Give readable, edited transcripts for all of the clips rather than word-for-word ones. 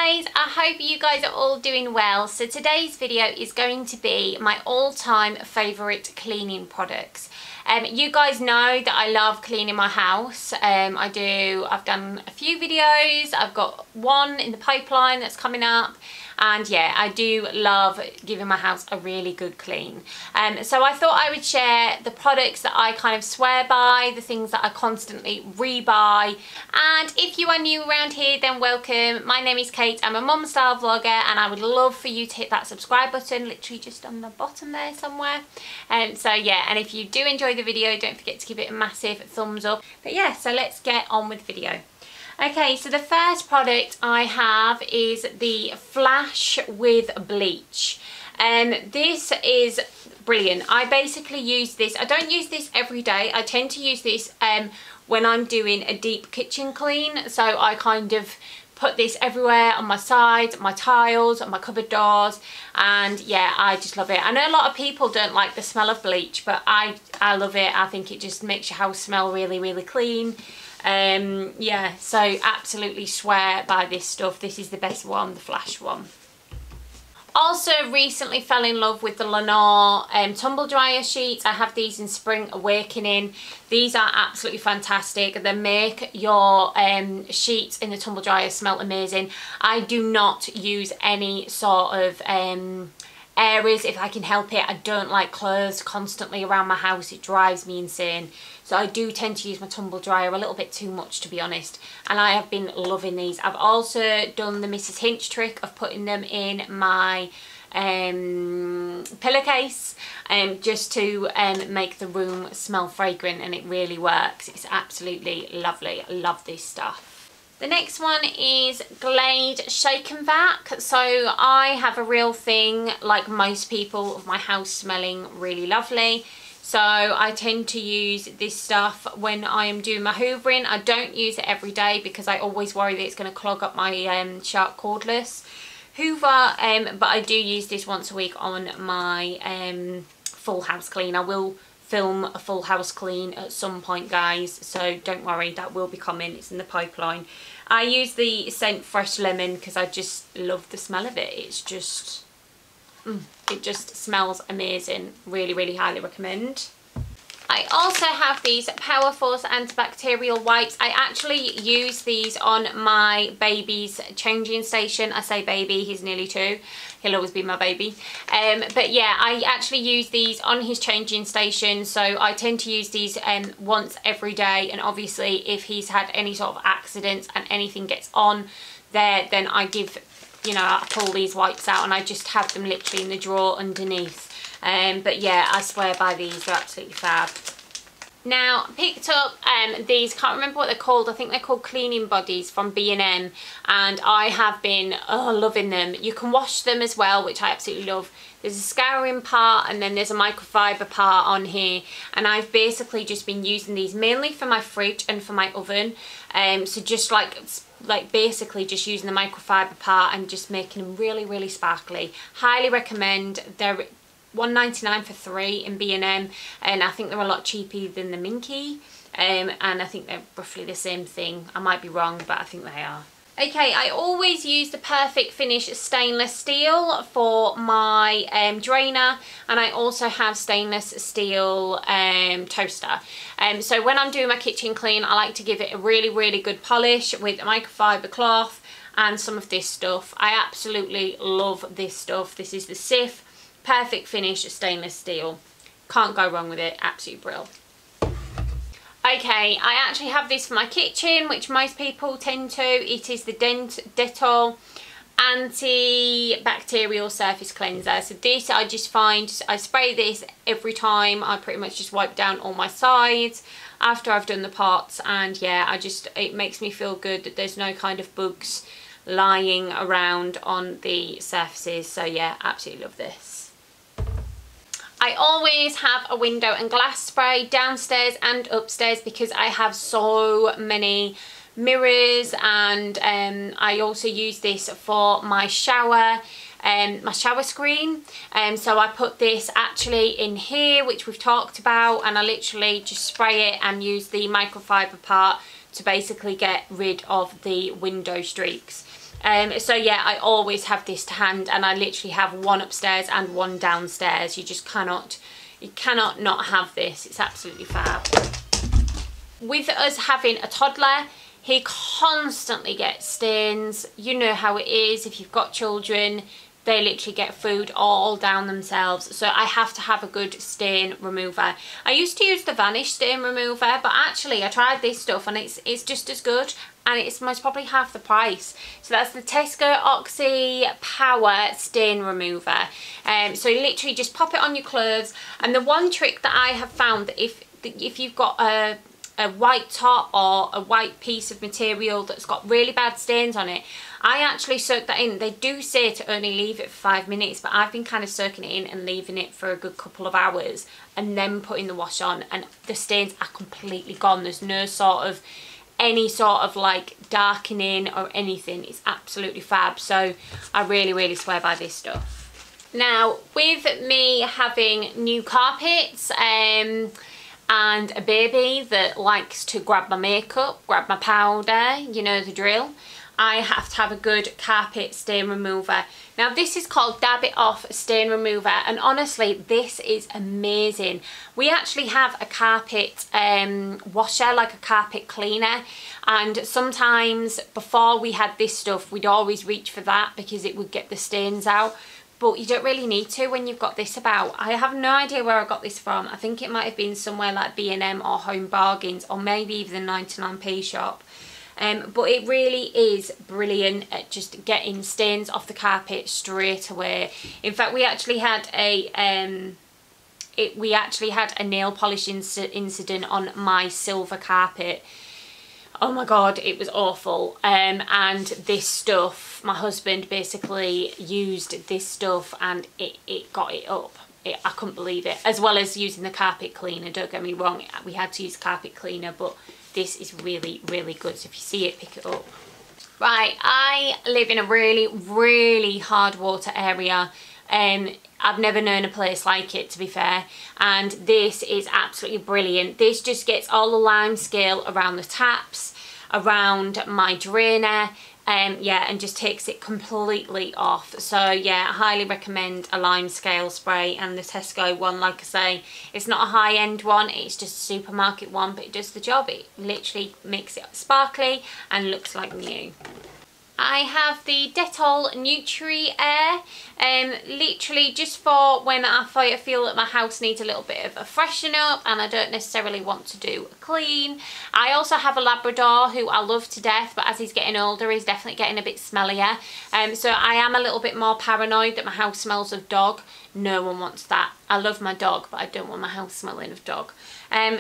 guys, I hope you guys are all doing well. So today's video is going to be my all-time favourite cleaning products. You guys know that I love cleaning my house. I've done a few videos, I've got one in the pipeline that's coming up. And yeah, I do love giving my house a really good clean. So I thought I would share the products that I kind of swear by, the things that I constantly rebuy. And if you are new around here, then welcome. My name is Kate, I'm a mum style vlogger, and I would love for you to hit that subscribe button, literally just on the bottom there somewhere. So yeah, and if you do enjoy the video, don't forget to give it a massive thumbs up. But yeah, so let's get on with the video. Okay, so the first product I have is the Flash with Bleach. This is brilliant. I basically use this, I don't use this every day, I tend to use this when I'm doing a deep kitchen clean. So I kind of put this everywhere, on my sides, my tiles, on my cupboard doors, and yeah, I just love it. I know a lot of people don't like the smell of bleach, but I love it. I think it just makes your house smell really, really clean. Yeah, so absolutely swear by this stuff. This is the best one, the Flash one. Also recently fell in love with the Lenor tumble dryer sheets. I have these in Spring Awakening. These are absolutely fantastic. They make your sheets in the tumble dryer smell amazing. I do not use any sort of areas if I can help it. I don't like clothes constantly around my house, it drives me insane. So I do tend to use my tumble dryer a little bit too much, to be honest, and I have been loving these. I've also done the Mrs. Hinch trick of putting them in my pillowcase just to make the room smell fragrant, and it really works. It's absolutely lovely. I love this stuff. The next one is Glade Shake and Vac. So I have a real thing, like most people, of my house smelling really lovely. So I tend to use this stuff when I am doing my hoovering. I don't use it every day because I always worry that it's going to clog up my sharp cordless hoover. But I do use this once a week on my full house clean. I will film a full house clean at some point, guys, so don't worry, that will be coming. It's in the pipeline. I use the scent Fresh Lemon because I just love the smell of it. It's just it just smells amazing. Really, really highly recommend. I also have these Power Force antibacterial wipes. I actually use these on my baby's changing station. I say baby, he's nearly 2. He'll always be my baby. But yeah, I actually use these on his changing station. So I tend to use these once every day. And obviously if he's had any sort of accidents and anything gets on there, then I give, you know, I pull these wipes out and I just have them literally in the drawer underneath. But yeah, I swear by these, they're absolutely fab. Now, picked up these, can't remember what they're called, I think they're called cleaning bodies from B&M, and I have been loving them. You can wash them as well, which I absolutely love. There's a scouring part and then there's a microfiber part on here, and I've basically just been using these mainly for my fridge and for my oven. So just like basically just using the microfiber part and just making them really, really sparkly. Highly recommend. They're £1.99 for 3 in B&M, and I think they're a lot cheaper than the Minky, and I think they're roughly the same thing. I might be wrong, but I think they are. Okay, I always use the Perfect Finish stainless steel for my drainer, and I also have stainless steel toaster. So when I'm doing my kitchen clean, I like to give it a really, really good polish with a microfiber cloth and some of this stuff. I absolutely love this stuff. This is the Sif Perfect Finish stainless steel. Can't go wrong with it. Absolutely brilliant. Okay, I actually have this for my kitchen, which most people tend to. It is the Dettol antibacterial surface cleanser. So this, I just find, I spray this every time. I pretty much just wipe down all my sides after I've done the pots, and yeah, it makes me feel good that there's no kind of bugs lying around on the surfaces. So yeah, absolutely love this. I always have a window and glass spray downstairs and upstairs because I have so many mirrors, and I also use this for my shower screen. So I put this actually in here, which we've talked about, and I literally just spray it and use the microfiber part to basically get rid of the window streaks. So yeah, I always have this to hand, and I literally have one upstairs and one downstairs. You just cannot not have this. It's absolutely fab. With us having a toddler, he constantly gets stains. You know how it is if you've got children. They literally get food all down themselves. So I have to have a good stain remover. I used to use the Vanish stain remover, but actually I tried this stuff and it's just as good, and it's most probably half the price. So that's the Tesco Oxy Power Stain Remover. So you literally just pop it on your clothes. And the one trick that I have found, that if you've got a white top or a white piece of material that's got really bad stains on it, I actually soak that in. They do say to only leave it for 5 minutes, but I've been kind of soaking it in and leaving it for a good couple of hours and then putting the wash on, and the stains are completely gone. There's no any sort of like darkening or anything. It's absolutely fab. So I really swear by this stuff. Now, with me having new carpets, and a baby that likes to grab my makeup, grab my powder, you know the drill, I have to have a good carpet stain remover. Now this is called Dab It Off Stain Remover, and honestly this is amazing. We actually have a carpet washer, like a carpet cleaner, and sometimes before we had this stuff we'd always reach for that because it would get the stains out. But you don't really need to when you've got this about. I have no idea where I got this from. I think it might have been somewhere like B&M or Home Bargains, or maybe even the 99p shop. But it really is brilliant at just getting stains off the carpet straight away. In fact, we actually had a nail polish incident on my silver carpet. Oh my god, it was awful. And this stuff, my husband basically used this stuff and it got it up. I couldn't believe it. As well as using the carpet cleaner, don't get me wrong, we had to use carpet cleaner, but this is really good. So if you see it, pick it up. Right, I live in a really hard water area. I've never known a place like it, to be fair, and this is absolutely brilliant. This just gets all the lime scale around the taps, around my drainer, yeah, and just takes it completely off. So yeah, I highly recommend a lime scale spray, and the Tesco one, like I say, it's not a high-end one, it's just a supermarket one, but it does the job. It literally makes it sparkly and looks like new. I have the Dettol Nutri Air, literally just for when I feel that my house needs a little bit of a freshen up and I don't necessarily want to do a clean. I also have a Labrador who I love to death, but as he's getting older he's definitely getting a bit smellier. So I am a little bit more paranoid that my house smells of dog. No one wants that. I love my dog, but I don't want my house smelling of dog.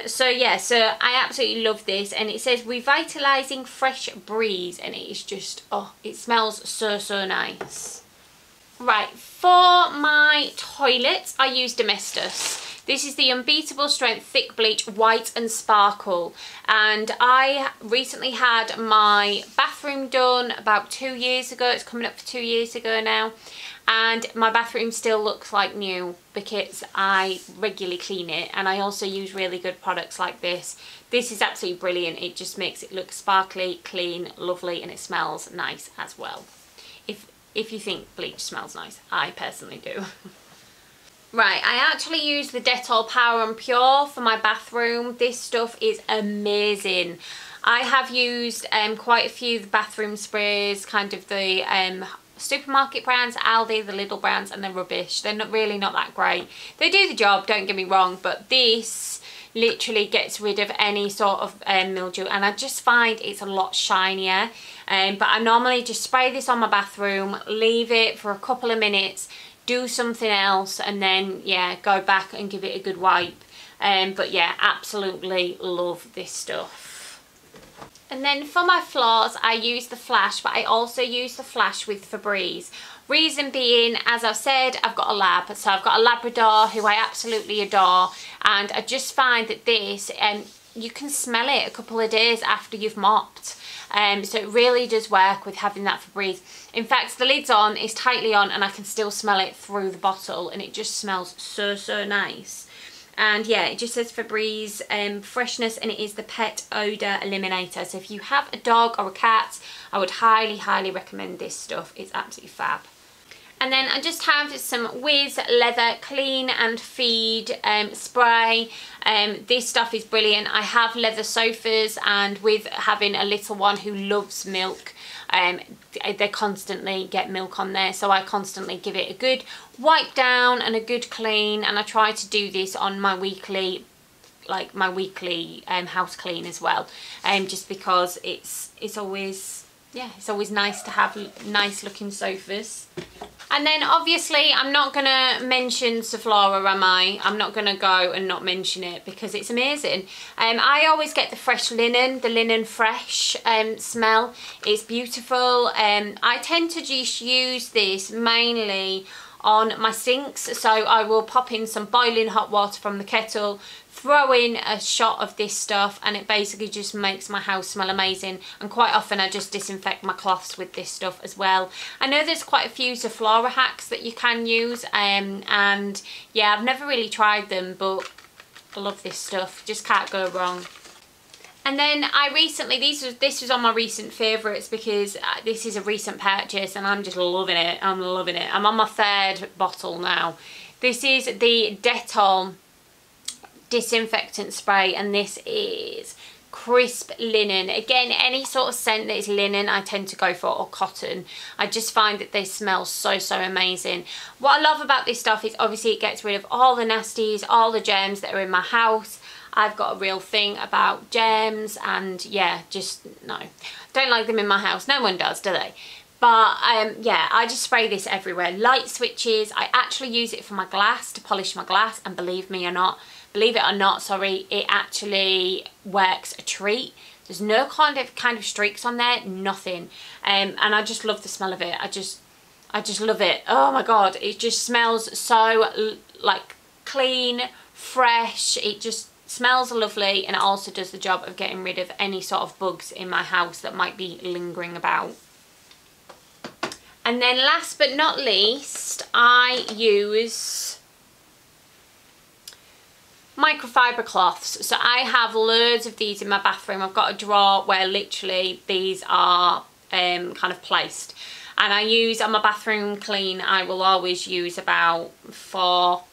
So yeah, so I absolutely love this, and it says revitalizing fresh breeze, and it is just, oh, it smells so nice. Right, for my toilets I use Domestos. This is the Unbeatable Strength Thick Bleach White and Sparkle, and I recently had my bathroom done about 2 years ago. It's coming up for 2 years ago now, and my bathroom still looks like new because I regularly clean it, and I also use really good products like this. This is absolutely brilliant. It just makes it look sparkly, clean, lovely, and it smells nice as well. If you think bleach smells nice, I personally do. Right, I actually use the Dettol Power and Pure for my bathroom. This stuff is amazing. I have used quite a few of the bathroom sprays, kind of the supermarket brands, Aldi, the Lidl brands, and they're rubbish. They're really not that great. They do the job, don't get me wrong, but this literally gets rid of any sort of mildew, and I just find it's a lot shinier. But I normally just spray this on my bathroom, leave it for a couple of minutes, do something else, and then yeah, go back and give it a good wipe. But yeah, absolutely love this stuff. And then for my floors I use the Flash, but I also use the Flash with Febreze. Reason being, as I've said, I've got a lab, so I've got a Labrador who I absolutely adore, and I just find that this, you can smell it a couple of days after you've mopped. So it really does work with having that Febreze. In fact, the lid's on, it's tightly on, and I can still smell it through the bottle, and it just smells so nice. And yeah, it just says Febreze freshness, and it is the pet odor eliminator. So if you have a dog or a cat, I would highly recommend this stuff. It's absolutely fab. And then I just have some Wiz Leather Clean and Feed spray. This stuff is brilliant. I have leather sofas, and with having a little one who loves milk, they constantly get milk on there, so I constantly give it a good wipe down and a good clean, and I try to do this on my weekly house clean as well, just because it's always, yeah, it's always nice to have nice looking sofas. And then obviously I'm not going to mention Sephora, am I? I'm not going to go and not mention it because it's amazing. I always get the fresh linen, the linen fresh smell. It's beautiful. I tend to just use this mainly on my sinks. So I will pop in some boiling hot water from the kettle, throw in a shot of this stuff, and it basically just makes my house smell amazing. And quite often I just disinfect my cloths with this stuff as well. I know there's quite a few Sephora hacks that you can use, and yeah, I've never really tried them, but I love this stuff. Just can't go wrong. And then I recently, this was on my recent favourites because this is a recent purchase and I'm just loving it. I'm loving it. I'm on my 3rd bottle now. This is the Dettol disinfectant spray, and this is crisp linen. Again, any sort of scent that is linen I tend to go for, or cotton. I just find that they smell so amazing. What I love about this stuff is obviously it gets rid of all the nasties, all the germs that are in my house. I've got a real thing about germs, and yeah, just no, don't like them in my house. No one does, do they? But yeah, I just spray this everywhere. Light switches, I actually use it for my glass, to polish my glass, and believe it or not, sorry, it actually works a treat. There's no kind of streaks on there, nothing. And I just love the smell of it. I just love it. Oh my God, it just smells so like clean, fresh. It just smells lovely, and it also does the job of getting rid of any sort of bugs in my house that might be lingering about. And then last but not least, I use microfiber cloths. So I have loads of these in my bathroom. I've got a drawer where literally these are kind of placed, and I use on my bathroom clean, I will always use about four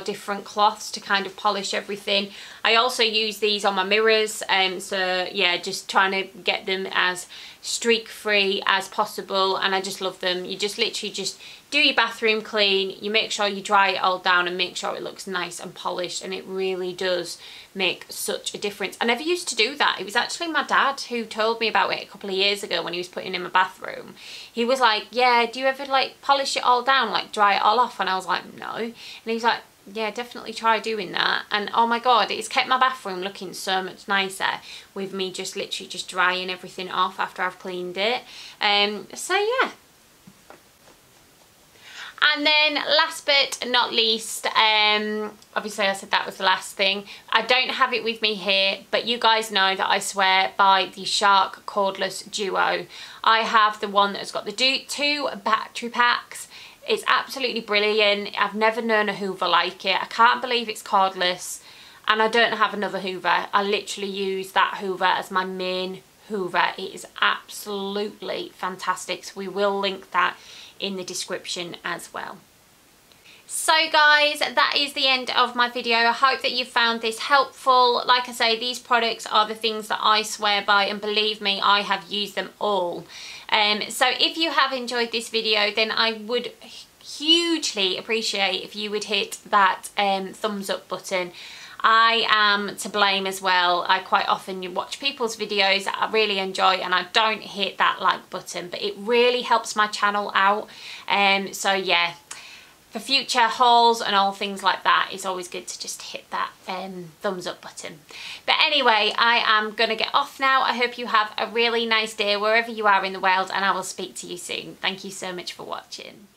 different cloths to kind of polish everything. I also use these on my mirrors, so yeah, just trying to get them as streak free as possible, and I just love them. You just literally just do your bathroom clean, you make sure you dry it all down and make sure it looks nice and polished, and it really does make such a difference. I never used to do that. It was actually my dad who told me about it a couple of years ago when he was putting in my bathroom. He was like, yeah, do you ever like polish it all down, like dry it all off? And I was like, no. And he's like, yeah, definitely try doing that. And oh my God, it's kept my bathroom looking so much nicer with me just literally just drying everything off after I've cleaned it. So yeah. And then last but not least, obviously I said that was the last thing. I don't have it with me here, but you guys know that I swear by the Shark Cordless Duo. I have the one that's got the 2 battery packs. It's absolutely brilliant. I've never known a Hoover like it. I can't believe it's cordless, and I don't have another Hoover. I literally use that Hoover as my main Hoover. It is absolutely fantastic. So we will link that in the description as well. So guys, that is the end of my video. I hope that you found this helpful. Like I say, these products are the things that I swear by, and believe me, I have used them all. So if you have enjoyed this video, then I would hugely appreciate if you would hit that thumbs up button. I am to blame as well. I quite often watch people's videos that I really enjoy and I don't hit that like button, but it really helps my channel out. So yeah, for future hauls and all things like that, it's always good to just hit that thumbs up button. But anyway, I am going to get off now. I hope you have a really nice day wherever you are in the world, and I will speak to you soon. Thank you so much for watching.